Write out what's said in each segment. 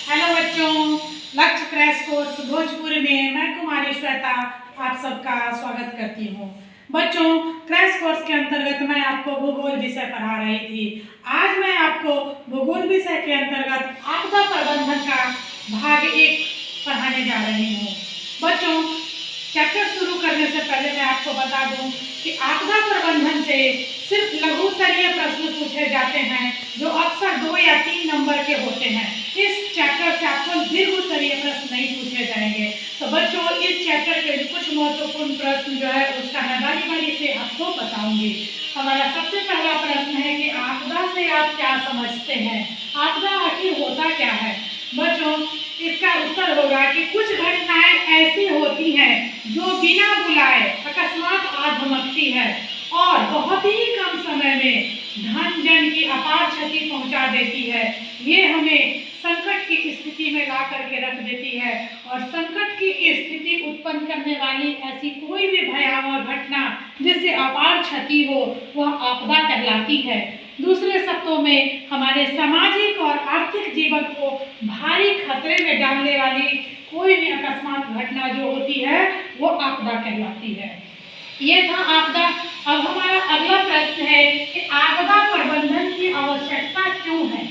Hello बच्चों, लक्ष्य crash course Bhojpuri में मैं कुमारी श्वेता आप सबका स्वागत करती हूँ। बच्चों, क्रैश कोर्स के अंतर्गत मैं आपको भूगोल विषय पढ़ा रही थी। आज मैं आपको भूगोल विषय के अंतर्गत आपदा प्रबंधन का भाग 1 पढ़ाने जा रही हूँ। बच्चों, चैप्टर शुरू करने से पहले मैं आपको बता दूं कि आपदा प्रबंधन से सिर्फ लघु स्तरीय प्रश्न पूछे जाते हैं जो अक्सर 2 या 3 नंबर के होते हैं। इस चैप्टर से आपको दीर्घ स्तरीय प्रश्न नहीं पूछे जाएंगे। तो बच्चों, इस चैप्टर के कुछ महत्वपूर्ण प्रश्न जो है उसका मैं बारी बारी से आपको बताऊंगी। हमारा सबसे पहला प्रश्न है कि आपदा से आप क्या समझते हैं? आपदा आखिर होता क्या है? बच्चों, इसका उत्तर होगा कि कुछ घटनाएं ऐसी होती हैं जो बिना बुलाए अकस्मात आ धमकती है और बहुत ही कम समय में धन जन की अपार क्षति पहुंचा देती है। ये हमें संकट की स्थिति में ला करके रख देती है और संकट की स्थिति उत्पन्न करने वाली ऐसी कोई भी भयावह घटना जिससे अपार क्षति हो वह आपदा कहलाती है। दूसरे शब्दों में हमारे सामाजिक और आर्थिक जीवन को भारी खतरे में डालने वाली कोई भी अकस्मात घटना जो होती है वो आपदा कहलाती है। ये था आपदा। अब हमारा अगला प्रश्न है कि आपदा प्रबंधन की आवश्यकता क्यों है?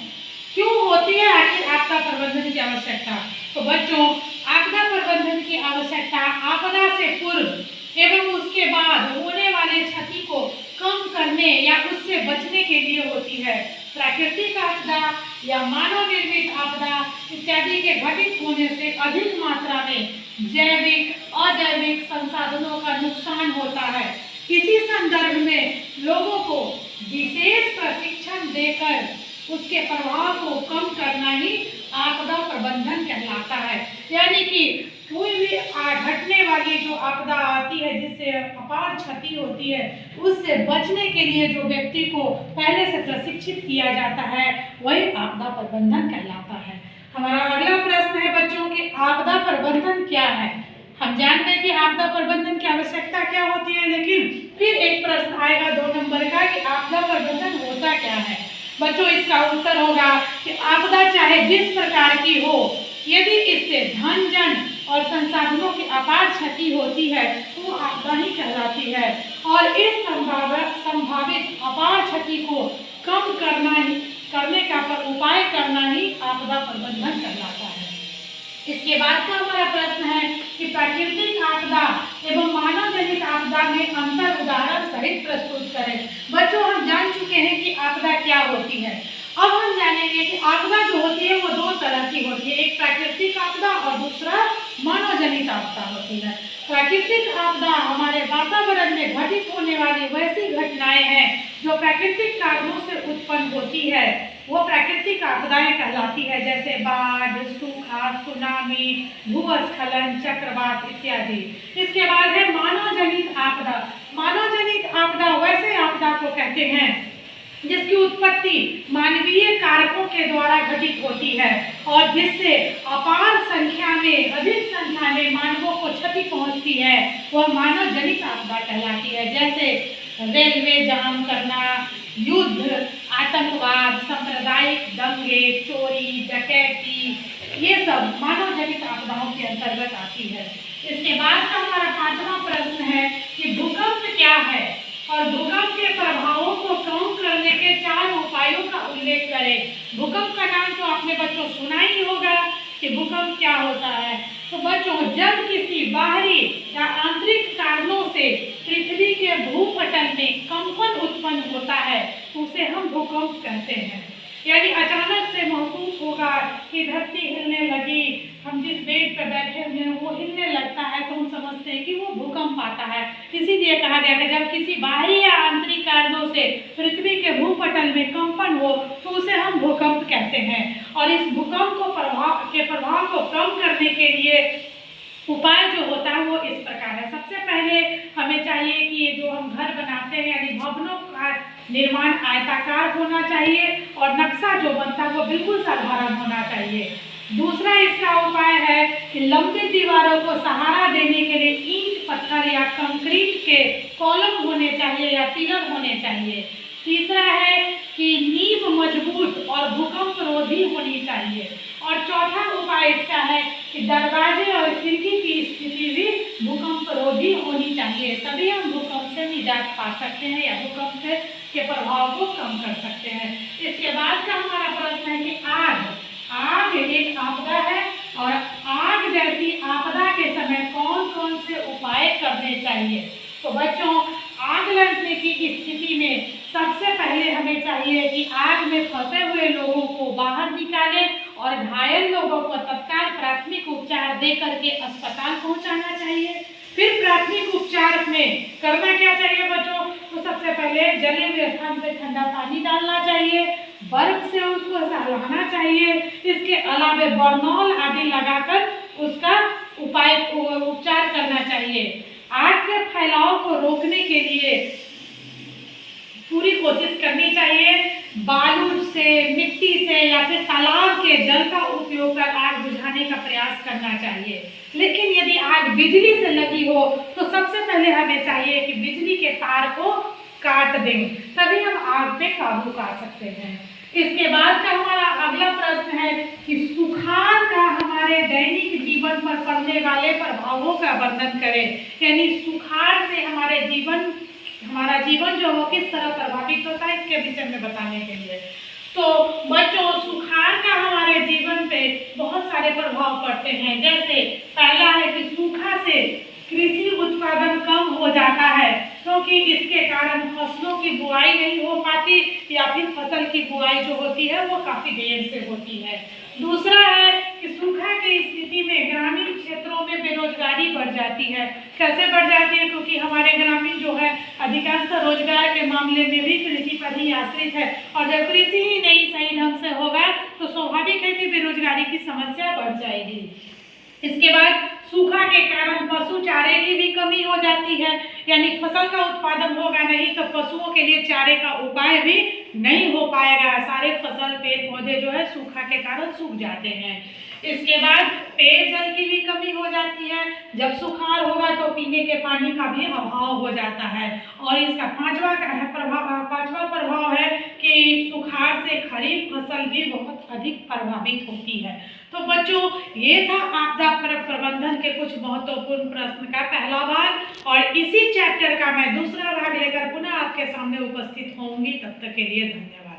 क्यों होती है आखिर आपदा प्रबंधन की आवश्यकता? तो बच्चों, आपदा प्रबंधन की आवश्यकता आपदा से पूर्व एवं उसके बाद होने वाले क्षति को कम करने या उससे बचने के लिए होती है। प्राकृतिक आपदा या मानव निर्मित आपदा इत्यादि के घटित होने से अधिक मात्रा में जैविक अजैविक संसाधनों का नुकसान होता है। इसी संदर्भ में लोगों को विशेष प्रशिक्षण देकर उसके प्रभाव को कम करना ही आपदा प्रबंधन कहलाता है। यानी कि कोई भी घटने वाली जो आपदा आती है जिससे अपार क्षति होती है उससे बचने के लिए जो व्यक्ति को पहले से प्रशिक्षित किया जाता है वही आपदा प्रबंधन कहलाता है। हमारा अगला प्रश्न है बच्चों कि आपदा प्रबंधन क्या है? हम जानते हैं कि आपदा प्रबंधन की आवश्यकता क्या होती है, लेकिन फिर एक प्रश्न आएगा 2 नंबर का कि आपदा प्रबंधन होता क्या है? बच्चों, इसका उत्तर होगा कि आपदा चाहे जिस प्रकार की हो, यदि इससे धन जन और संसाधनों की अपार क्षति होती है तो आपदा ही कहलाती है और इस संभावित अपार क्षति को कम करने का उपाय करना ही आपदा प्रबंधन कहलाता है। इसके बाद का हमारा प्रश्न है कि प्राकृतिक आपदा एवं मानव जनित आपदा में अंतर उदाहरण सहित प्रस्तुत करें। बच्चों, हम जान चुके हैं कि आपदा क्या होती है। अब हम जानेंगे कि आपदा जो होती है वो 2 तरह की होती है, एक प्राकृतिक आपदा और दूसरा मानव जनित आपदा होती है। प्राकृतिक आपदा हमारे वातावरण में घटित होने वाली वैसी घटनाएं हैं जो प्राकृतिक कारणों से उत्पन्न होती है, वो प्राकृतिक आपदाएं कहलाती है, जैसे बाढ़, सूखा, सुनामी, भूस्खलन, चक्रवात इत्यादि। इसके बाद है मानव जनित आपदा। मानव जनित आपदा वैसे आपदा को कहते हैं जिसकी उत्पत्ति मानवीय कारकों के द्वारा घटित होती है और जिससे अपार संख्या में अधिक संख्या में मानवों को क्षति पहुंचती है, वह मानव जनित आपदा कहलाती है। जैसे रेलवे जाम करना, युद्ध, आतंकवाद, सांप्रदायिक दंगे, चोरी, डकैती, ये सब मानव जनित आपदाओं के अंतर्गत आती है। इसके बाद का हमारा 5वां प्रश्न है कि भूकंप क्या है और भूकंप के प्रभावों को कम करने के 4 उपायों का उल्लेख करें। भूकंप का नाम तो आपने बच्चों सुना ही होगा कि भूकंप क्या होता है। तो बच्चों, जब किसी बाहरी या आंतरिक कारणों से पृथ्वी के भूपटल में कंपन उत्पन्न होता है तो उसे हम भूकंप कहते हैं। यानी अचानक से महसूस होगा कि धरती हिलने लगी, हम जिस बेड पर बैठे हुए हैं वो हिलने लगता है तो हम समझते हैं कि वो भूकंप आता है। इसीलिए कहा गया है जब किसी बाहरी या आंतरिक कारणों से पृथ्वी के भूपटल में कंपन हो तो उसे हम भूकंप कहते हैं। और इस भूकंप के प्रभाव को कम करने के लिए उपाय जो होता है वो इस प्रकार है। सबसे पहले हमें चाहिए कि ये जो हम घर बनाते हैं यानी भवनों का निर्माण आयताकार होना चाहिए और नक्शा जो बनता है वो बिल्कुल साधारण होना चाहिए। दूसरा इसका उपाय है कि लंबी दीवारों को सहारा देने के लिए ईंट, पत्थर या कंक्रीट के कॉलम होने चाहिए या पिलर होने चाहिए। तीसरा है कि नींव मजबूत और भूकंप रोधी होनी चाहिए। और चौथा इसका है कि दरवाजे और खिड़की की स्थिति भी भूकंप रोधी होनी चाहिए, तभी हम भूकंप से निजात पा सकते हैं या भूकंप के प्रभाव को कम कर सकते हैं। इसके बाद का हमारा प्रश्न है कि आग एक आपदा है और आग जैसी आपदा के समय कौन कौन से उपाय करने चाहिए। तो बच्चों, आग लगने की स्थिति में सबसे पहले हमें चाहिए कि आग में फंसे हुए लोगों को बाहर निकालें और घायल लोगों को तत्काल प्राथमिक उपचार दे करके अस्पताल पहुंचाना चाहिए। फिर प्राथमिक उपचार में करना क्या चाहिए बच्चों, तो सबसे पहले जले हुए स्थान पे ठंडा पानी डालना चाहिए, बर्फ से उसको सहलाना चाहिए। इसके अलावा बर्नॉल आदि लगाकर उसका उपचार करना चाहिए। आग के फैलाव को रोकने के लिए पूरी कोशिश करनी चाहिए। बालू से, मिट्टी से या फिर तालाब के जल का उपयोग कर आग बुझाने का प्रयास करना चाहिए। लेकिन यदि आग बिजली से लगी हो तो सबसे पहले हमें चाहिए कि बिजली के तार को काट दें, तभी हम आग पे काबू पा सकते हैं। इसके बाद का हमारा अगला प्रश्न है कि सुखाड़ का हमारे दैनिक जीवन पर पड़ने वाले प्रभावों का वर्णन करें। यानी सुखाड़ से हमारा जीवन जो हो किस तरह प्रभावित होता है, इसके विषय में बताने के लिए। तो बच्चों, सुखाड़ का हमारे जीवन पे बहुत सारे प्रभाव पड़ते हैं। जैसे पहला है कि सूखा से कृषि उत्पादन कम हो जाता है, क्योंकि इसके कारण फसलों की बुआई नहीं हो पाती या फिर फसल की बुआई जो होती है वो काफी देर से होती है। दूसरा है कि सूखा की स्थिति में ग्रामीण क्षेत्रों में बेरोजगारी बढ़ जाती है। कैसे बढ़ जाती है, क्योंकि हमारे ग्रामीण जो है अधिकांश रोजगार के मामले में भी कृषि पर ही आश्रित है, और जब कृषि ही नहीं सही ढंग से होगा तो स्वाभाविक है कि बेरोजगारी की समस्या बढ़ जाएगी। इसके बाद सूखा के कारण पशु चारे की भी कमी हो जाती है, यानी फसल का उत्पादन होगा नहीं तो पशुओं के लिए चारे का उपाय भी नहीं हो पाएगा। सारे फसल पेड़ पौधे जो है सूखा के कारण सूख जाते हैं। इसके बाद पेयजल की भी कमी हो जाती है। जब सुखाड़ होगा तो पीने के पानी का भी अभाव हो जाता है। और इसका पांचवा प्रभाव है कि सुखाड़ से खरीफ फसल भी बहुत अधिक प्रभावित होती है। तो बच्चों, ये था आपदा प्रबंधन के कुछ महत्वपूर्ण प्रश्न का पहला भाग, और इसी चैप्टर का मैं दूसरा भाग लेकर पुनः आपके सामने उपस्थित होंगी। तब तक के लिए धन्यवाद।